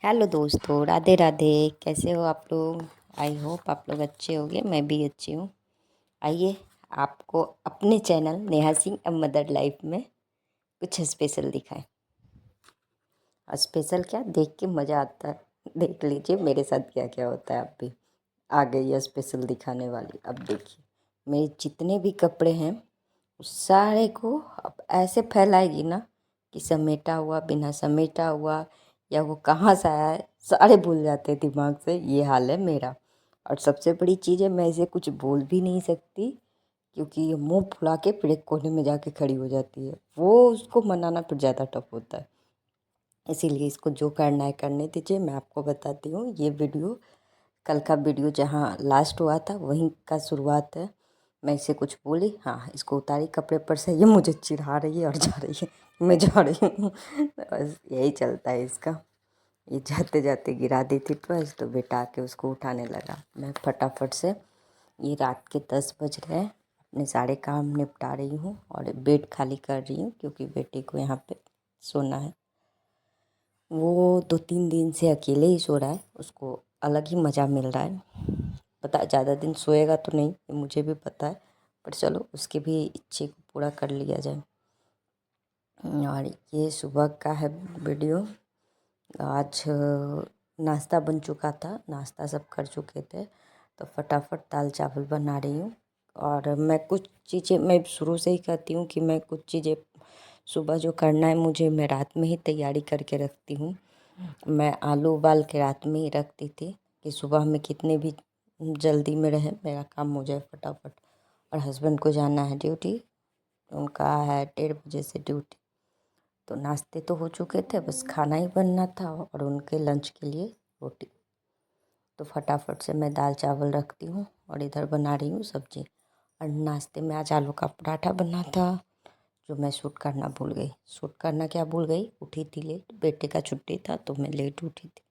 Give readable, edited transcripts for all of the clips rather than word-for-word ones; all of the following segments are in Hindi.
हेलो दोस्तों, राधे राधे। कैसे हो आप लोग? आई होप आप लोग अच्छे होंगे। मैं भी अच्छी हूँ। आइए आपको अपने channel Neha Singh a mother life में कुछ स्पेशल दिखाएं। स्पेशल क्या, देख के मज़ा आता है। देख लीजिए मेरे साथ क्या क्या होता है। आप भी आ गई है स्पेशल दिखाने वाली। अब देखिए मेरे जितने भी कपड़े हैं उस सारे को अब ऐसे फैलाएगी ना कि समेटा हुआ, बिना समेटा हुआ, या वो कहाँ से आया है सारे भूल जाते हैं दिमाग से। ये हाल है मेरा। और सबसे बड़ी चीज़ है, मैं इसे कुछ बोल भी नहीं सकती क्योंकि ये मुंह फुला के फिर एक कोने में जाके खड़ी हो जाती है। वो उसको मनाना फिर ज़्यादा टफ होता है। इसीलिए इसको जो करना है करने दीजिए। मैं आपको बताती हूँ, ये वीडियो कल का वीडियो जहाँ लास्ट हुआ था वहीं का शुरुआत है। मैं इसे कुछ बोली, हाँ इसको उतारी कपड़े पर से, ये मुझे चिढ़ा रही है और जा रही है। मैं जा रही हूँ। बस यही चलता है इसका। ये जाते जाते गिरा दी थी बस, तो बेटा आके उसको उठाने लगा। मैं फटाफट से, ये रात के 10 बज रहे हैं, अपने सारे काम निपटा रही हूँ और बेड खाली कर रही हूँ क्योंकि बेटे को यहाँ पे सोना है। वो 2-3 दिन से अकेले ही सो रहा है, उसको अलग ही मज़ा मिल रहा है। पता ज़्यादा दिन सोएगा तो नहीं, ये मुझे भी पता है, पर चलो उसकी भी इच्छे को पूरा कर लिया जाए। और ये सुबह का है वीडियो। आज नाश्ता बन चुका था, नाश्ता सब कर चुके थे, तो फटाफट दाल चावल बना रही हूँ। और मैं कुछ चीज़ें, मैं शुरू से ही कहती हूँ कि मैं कुछ चीज़ें सुबह जो करना है मुझे, मैं रात में ही तैयारी करके रखती हूँ। मैं आलू उबाल के रात में ही रखती थी कि सुबह में कितने भी जल्दी में रहे मेरा काम हो जाए फटाफट। और हस्बैंड को जाना है ड्यूटी, उनका है 1:30 बजे से ड्यूटी। तो नाश्ते तो हो चुके थे, बस खाना ही बनना था और उनके लंच के लिए रोटी। तो फटाफट से मैं दाल चावल रखती हूँ और इधर बना रही हूँ सब्जी। और नाश्ते में आज आलू का पराठा बना था, जो मैं शूट करना भूल गई। शूट करना क्या भूल गई, उठी थी लेट, बेटे का छुट्टी था तो मैं लेट उठी थी।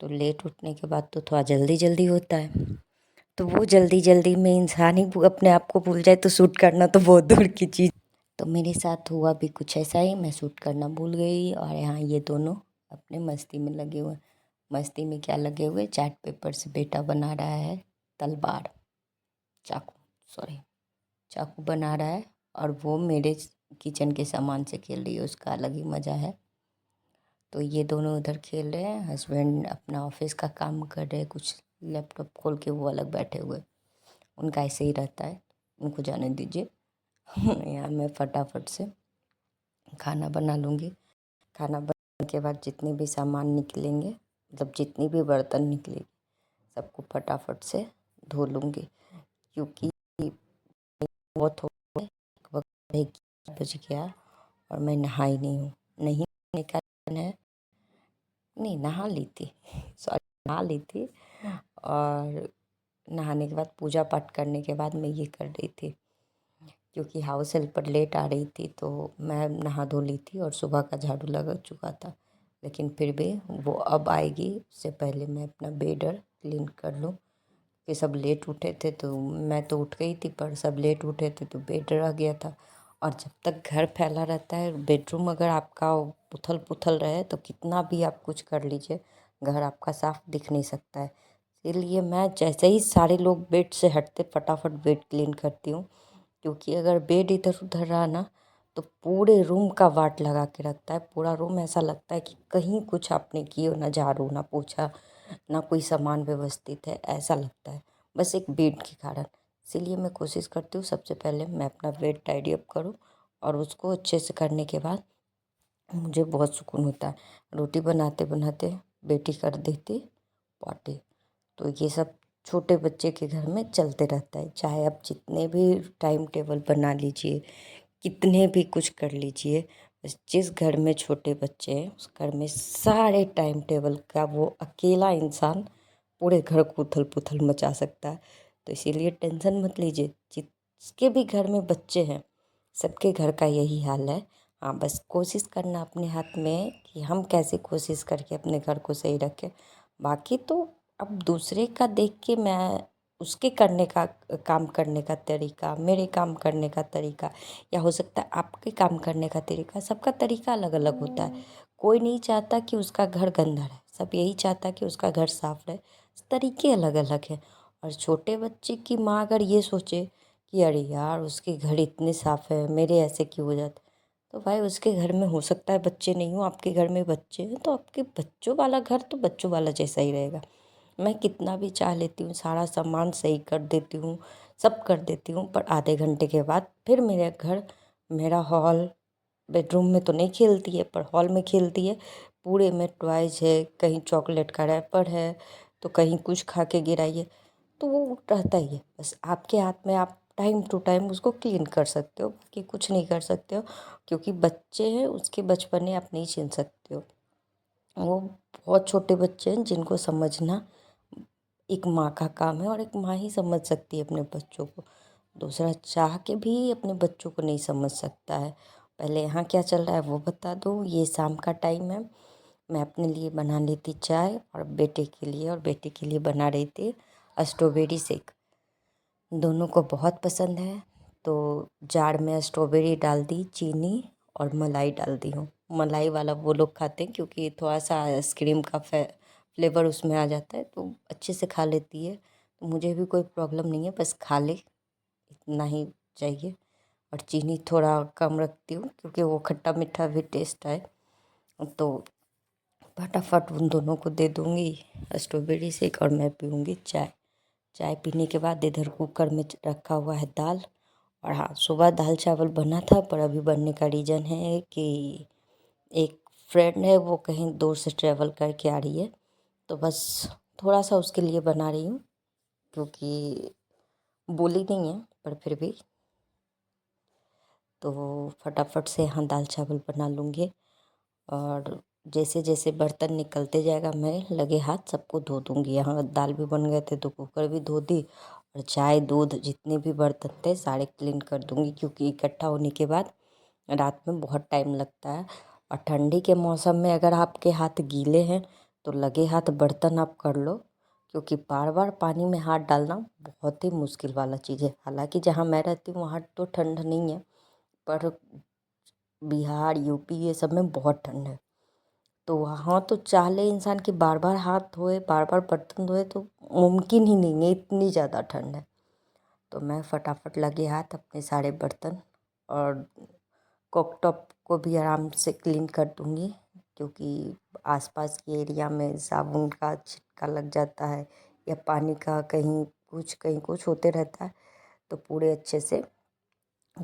तो लेट उठने के बाद तो थोड़ा जल्दी जल्दी होता है, तो वो जल्दी जल्दी में इंसान ही अपने आप को भूल जाए तो शूट करना तो बहुत दूर की चीज़। तो मेरे साथ हुआ भी कुछ ऐसा ही, मैं शूट करना भूल गई और यहाँ ये दोनों अपने मस्ती में लगे हुए। मस्ती में क्या लगे हुए, चार्ट पेपर से बेटा बना रहा है तलवार, चाकू, सॉरी चाकू बना रहा है। और वो मेरे किचन के सामान से खेल रही है, उसका अलग ही मज़ा है। तो ये दोनों उधर खेल रहे हैं, हस्बैंड अपना ऑफिस का काम कर रहे हैं, कुछ लैपटॉप खोल के वो अलग बैठे हुए। उनका ऐसे ही रहता है, उनको जाने दीजिए। यहाँ मैं फटाफट से खाना बना लूँगी। खाना बनने के बाद जितने भी सामान निकलेंगे, मतलब जितनी भी बर्तन निकलेगी, सबको फटाफट से धो लूँगी। क्योंकि बहुत हो गए, लगभग 11 बज गया और मैं नहाई नहीं हूँ। नहीं नहाने का कारण है, नहीं नहा ली थी, सॉरी नहा ली थी। और नहाने के बाद पूजा पाठ करने के बाद मैं ये कर रही थी, क्योंकि हाउस हेल्पर लेट आ रही थी तो मैं नहा धो ली थी और सुबह का झाड़ू लग चुका था। लेकिन फिर भी वो अब आएगी, उससे पहले मैं अपना बेड और क्लीन कर लूँ कि सब लेट उठे थे। तो मैं तो उठ गई थी पर सब लेट उठे थे तो बेड रह गया था। और जब तक घर फैला रहता है, बेडरूम अगर आपका उथल पुथल रहे तो कितना भी आप कुछ कर लीजिए, घर आपका साफ दिख नहीं सकता है। इसलिए मैं जैसे ही सारे लोग बेड से हटते फटाफट बेड क्लीन करती हूँ। क्योंकि अगर बेड इधर उधर रहा ना तो पूरे रूम का वाट लगा के रखता है। पूरा रूम ऐसा लगता है कि कहीं कुछ आपने किए हो, ना झाड़ू ना पोछा ना कोई सामान व्यवस्थित है, ऐसा लगता है बस एक बेड के कारण। इसीलिए मैं कोशिश करती हूँ सबसे पहले मैं अपना बेड टाइडी अप करूँ और उसको अच्छे से करने के बाद मुझे बहुत सुकून होता है। रोटी बनाते बनाते बेटी कर देती पॉटी। तो ये सब छोटे बच्चे के घर में चलते रहता है, चाहे आप जितने भी टाइम टेबल बना लीजिए, कितने भी कुछ कर लीजिए, बस जिस घर में छोटे बच्चे हैं उस घर में सारे टाइम टेबल का वो अकेला इंसान पूरे घर को उथल पुथल मचा सकता है। तो इसीलिए टेंशन मत लीजिए, जिसके भी घर में बच्चे हैं सबके घर का यही हाल है। हाँ बस कोशिश करना अपने हाथ में है कि हम कैसे कोशिश करके अपने घर को सही रखें। बाकी तो अब दूसरे का देख के मैं उसके करने का काम करने का तरीका, मेरे काम करने का तरीका, या हो सकता है आपके काम करने का तरीका, सबका तरीका अलग अलग होता है। कोई नहीं चाहता कि उसका घर गंदा रहे, सब यही चाहता है कि उसका घर साफ रहे। तरीके अलग अलग हैं। और छोटे बच्चे की माँ अगर ये सोचे कि अरे यार उसके घर इतने साफ है, मेरे ऐसे क्यों हो जाते, तो भाई उसके घर में हो सकता है बच्चे नहीं हो, आपके घर में बच्चे हैं, तो आपके बच्चों वाला घर तो बच्चों वाला जैसा ही रहेगा। मैं कितना भी चाह लेती हूँ, सारा सामान सही कर देती हूँ, सब कर देती हूँ, पर आधे घंटे के बाद फिर मेरे घर, मेरा हॉल, बेडरूम में तो नहीं खेलती है पर हॉल में खेलती है, पूरे में टॉयज है, कहीं चॉकलेट का रैपर है तो कहीं कुछ खा के गिराई है, तो वो रहता ही है। बस आपके हाथ में, आप टाइम टू टाइम उसको क्लीन कर सकते हो, बाकी कुछ नहीं कर सकते हो, क्योंकि बच्चे हैं, उसके बचपने आप नहीं छीन सकते हो। वो बहुत छोटे बच्चे हैं जिनको समझना एक माँ का काम है, और एक माँ ही समझ सकती है अपने बच्चों को। दूसरा चाह के भी अपने बच्चों को नहीं समझ सकता है। पहले यहाँ क्या चल रहा है वो बता दो। ये शाम का टाइम है, मैं अपने लिए बना ली थी चाय, और बेटे के लिए, और बेटे के लिए बना रही थी स्ट्रॉबेरी शेक। दोनों को बहुत पसंद है, तो जार में स्ट्रॉबेरी डाल दी, चीनी और मलाई डाल दी हूँ। मलाई वाला वो लोग खाते हैं क्योंकि थोड़ा सा आइसक्रीम का फ्लेवर उसमें आ जाता है, तो अच्छे से खा लेती है। तो मुझे भी कोई प्रॉब्लम नहीं है, बस खा ले इतना ही चाहिए। और चीनी थोड़ा कम रखती हूँ क्योंकि वो खट्टा मीठा भी टेस्ट आए। तो फटाफट उन दोनों को दे दूँगी स्ट्रॉबेरी शेक, और मैं पीऊँगी चाय। चाय पीने के बाद इधर कुकर में रखा हुआ है दाल। और हाँ, सुबह दाल चावल बना था, पर अभी बनने का रीज़न है कि एक फ्रेंड है, वो कहीं दूर से ट्रैवल करके आ रही है, तो बस थोड़ा सा उसके लिए बना रही हूँ, क्योंकि बोली नहीं है पर फिर भी, तो फटाफट से यहाँ दाल चावल बना लूँगी। और जैसे जैसे बर्तन निकलते जाएगा मैं लगे हाथ सबको धो दूँगी। यहाँ दाल भी बन गए थे तो कुकर भी धो दी, और चाय दूध जितने भी बर्तन थे सारे क्लीन कर दूँगी, क्योंकि इकट्ठा होने के बाद रात में बहुत टाइम लगता है। और ठंडी के मौसम में अगर आपके हाथ गीले हैं तो लगे हाथ बर्तन आप कर लो, क्योंकि बार बार पानी में हाथ डालना बहुत ही मुश्किल वाला चीज़ है। हालांकि जहाँ मैं रहती हूँ वहाँ तो ठंड नहीं है, पर बिहार यूपी ये सब में बहुत ठंड है, तो वहाँ तो चाह ले इंसान कि बार बार हाथ धोए, बार बार बर्तन धोए, तो मुमकिन ही नहीं है, इतनी ज़्यादा ठंड है। तो मैं फटाफट लगे हाथ अपने सारे बर्तन और कुकटॉप को भी आराम से क्लीन कर दूँगी, क्योंकि आसपास के एरिया में साबुन का छिटका लग जाता है, या पानी का कहीं कुछ होते रहता है, तो पूरे अच्छे से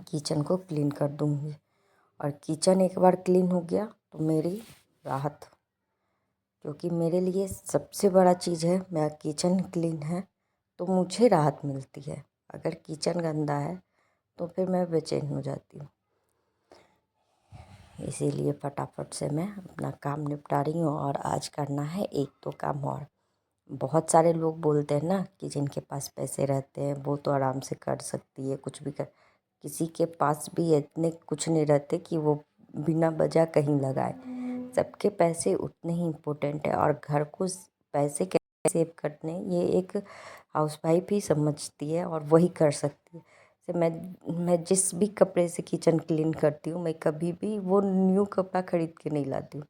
किचन को क्लीन कर दूँगी। और किचन एक बार क्लीन हो गया तो मेरी राहत, क्योंकि मेरे लिए सबसे बड़ा चीज़ है, मेरा किचन क्लीन है तो मुझे राहत मिलती है। अगर किचन गंदा है तो फिर मैं बेचैन हो जाती हूँ। इसीलिए फटाफट से मैं अपना काम निपटा रही हूँ, और आज करना है एक दो काम और। बहुत सारे लोग बोलते हैं ना कि जिनके पास पैसे रहते हैं वो तो आराम से कर सकती है, कुछ भी कर। किसी के पास भी इतने कुछ नहीं रहते कि वो बिना वजह कहीं लगाए। सबके पैसे उतने ही इम्पोर्टेंट है, और घर को पैसे कैसे सेव करने ये एक हाउसवाइफ ही समझती है, और वही कर सकती है। से मैं जिस भी कपड़े से किचन क्लीन करती हूँ, मैं कभी भी वो न्यू कपड़ा खरीद के नहीं लाती हूँ।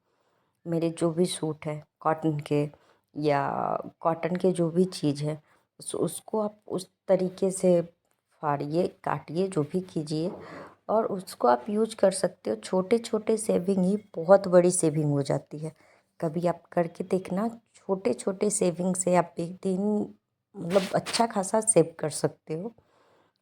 मेरे जो भी सूट है कॉटन के, या कॉटन के जो भी चीज़ है, उसको आप उस तरीके से फाड़िए, काटिए, जो भी कीजिए, और उसको आप यूज कर सकते हो। छोटे छोटे सेविंग ही बहुत बड़ी सेविंग हो जाती है। कभी आप करके देखना, छोटे छोटे सेविंग से आप एक दिन मतलब अच्छा खासा सेव कर सकते हो।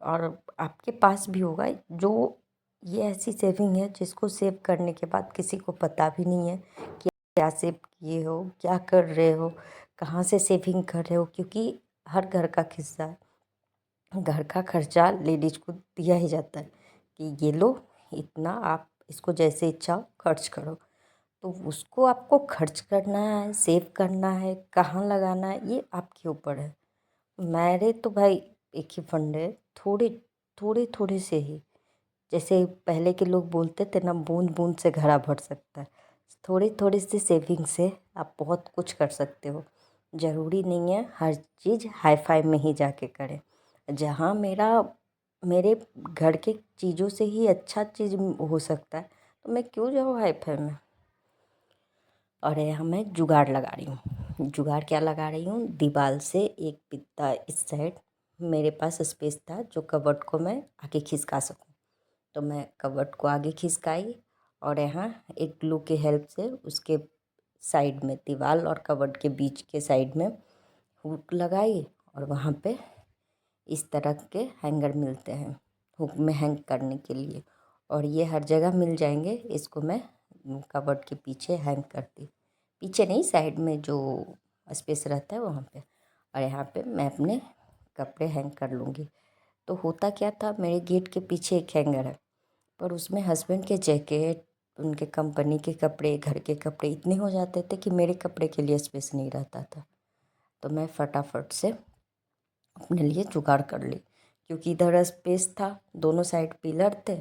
और आपके पास भी होगा जो ये ऐसी सेविंग है जिसको सेव करने के बाद किसी को पता भी नहीं है कि क्या सेव किए हो, क्या कर रहे हो, कहाँ से सेविंग कर रहे हो, क्योंकि हर घर का किस्सा है। घर का खर्चा लेडीज को दिया ही जाता है कि ये लो, इतना आप इसको जैसे इच्छा हो खर्च करो। तो उसको आपको खर्च करना है, सेव करना है, कहाँ लगाना है, ये आपके ऊपर है। मेरे तो भाई एक ही फंड है, थोड़े थोड़े थोड़े से ही। जैसे पहले के लोग बोलते थे ना, बूंद बूंद से घड़ा भर सकता है। थोड़ी थोड़ी सी सेविंग से आप बहुत कुछ कर सकते हो। ज़रूरी नहीं है हर चीज़ हाई फाई में ही जाके करें। जहाँ मेरे घर के चीज़ों से ही अच्छा चीज़ हो सकता है, तो मैं क्यों जाऊँ हाई फाई में। और यहाँ मैं जुगाड़ लगा रही हूँ। जुगाड़ क्या लगा रही हूँ, दीवार से एक बित्ता इस साइड मेरे पास स्पेस था जो कबर्ड को मैं आगे खिसका सकूँ, तो मैं कबर्ड को आगे खिसकाई और यहाँ एक ग्लू की हेल्प से उसके साइड में, दीवार और कबर्ड के बीच के साइड में हुक लगाई और वहाँ पे इस तरह के हैंगर मिलते हैं हुक में हैंग करने के लिए, और ये हर जगह मिल जाएंगे। इसको मैं कबर्ड के पीछे हैंग कर दी, पीछे नहीं साइड में जो स्पेस रहता है वहाँ पे, और यहाँ पे मैं अपने कपड़े हैंग कर लूँगी। तो होता क्या था, मेरे गेट के पीछे एक हैंगर है, पर उसमें हस्बैंड के जैकेट, उनके कंपनी के कपड़े, घर के कपड़े इतने हो जाते थे कि मेरे कपड़े के लिए स्पेस नहीं रहता था। तो मैं फटाफट से अपने लिए जुगाड़ कर ली, क्योंकि इधर स्पेस था, दोनों साइड पिलर थे,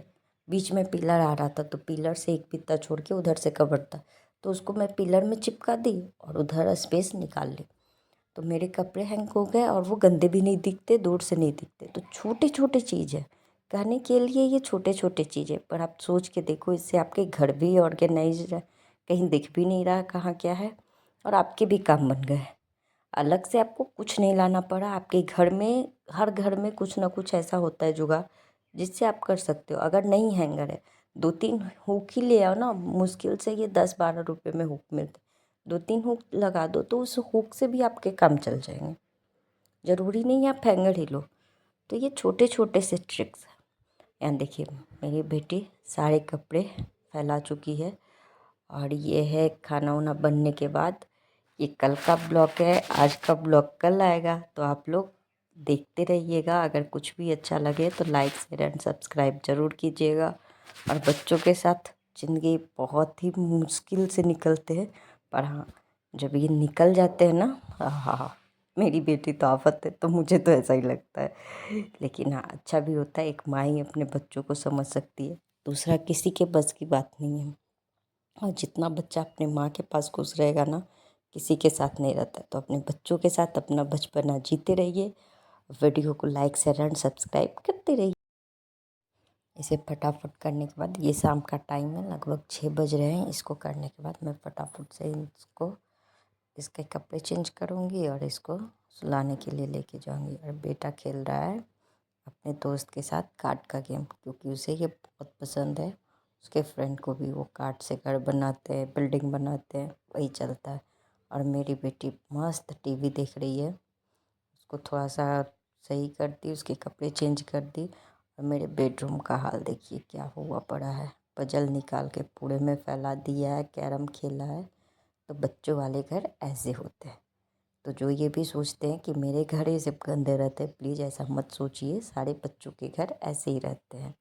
बीच में पिलर आ रहा था, तो पिलर से एक बित्ता छोड़ के उधर से कवर था, तो उसको मैं पिलर में चिपका दी और उधर स्पेस निकाल ली। तो मेरे कपड़े हैंग हो गए और वो गंदे भी नहीं दिखते, दूर से नहीं दिखते। तो छोटे छोटे चीज़ है, कहने के लिए ये छोटे छोटे चीज़ें, पर आप सोच के देखो, इससे आपके घर भी ऑर्गेनाइज है, कहीं दिख भी नहीं रहा कहाँ क्या है, और आपके भी काम बन गए। अलग से आपको कुछ नहीं लाना पड़ा, आपके घर में, हर घर में कुछ ना कुछ ऐसा होता है जुगाड़ जिससे आप कर सकते हो। अगर नहीं हैंगर है, 2-3 हुक ही ले आओ ना, मुश्किल से ये 10-12 रुपये में हुक मिलते, 2-3 हुक लगा दो तो उस हुक से भी आपके काम चल जाएंगे, ज़रूरी नहीं आप हैंगर ही लो। तो ये छोटे छोटे से ट्रिक्स हैं। यहाँ देखिए, मेरी बेटी सारे कपड़े फैला चुकी है, और ये है खाना वाना बनने के बाद। ये कल का ब्लॉग है, आज का ब्लॉग कल आएगा, तो आप लोग देखते रहिएगा। अगर कुछ भी अच्छा लगे तो लाइक शेयर एंड सब्सक्राइब ज़रूर कीजिएगा। और बच्चों के साथ ज़िंदगी बहुत ही मुश्किल से निकलते हैं, पर हाँ, जब ये निकल जाते हैं ना, हाँ, मेरी बेटी तो आफत है, तो मुझे तो ऐसा ही लगता है। लेकिन हाँ, अच्छा भी होता है, एक माँ ही अपने बच्चों को समझ सकती है, दूसरा किसी के बस की बात नहीं है। और जितना बच्चा अपने माँ के पास खुश रहेगा ना, किसी के साथ नहीं रहता। तो अपने बच्चों के साथ अपना बचपना जीते रहिए। वीडियो को लाइक शेयर एंड सब्सक्राइब करते रहिए। इसे फटाफट करने के बाद, ये शाम का टाइम है, लगभग 6 बज रहे हैं। इसको करने के बाद मैं फटाफट से इसके कपड़े चेंज करूँगी और इसको सुलाने के लिए लेके जाऊँगी। और बेटा खेल रहा है अपने दोस्त के साथ कार्ड का गेम, क्योंकि उसे ये बहुत पसंद है। उसके फ्रेंड को भी, वो कार्ड से घर बनाते हैं, बिल्डिंग बनाते हैं, वही चलता है। और मेरी बेटी मस्त टीवी देख रही है, उसको थोड़ा सा सही कर दी, उसके कपड़े चेंज कर दी। और मेरे बेडरूम का हाल देखिए क्या हुआ पड़ा है, पजल निकाल के पूरे में फैला दिया है, कैरम खेला है। तो बच्चों वाले घर ऐसे होते हैं। तो जो ये भी सोचते हैं कि मेरे घर ही सिर्फ गंदे रहते हैं, प्लीज़ ऐसा मत सोचिए, सारे बच्चों के घर ऐसे ही रहते हैं।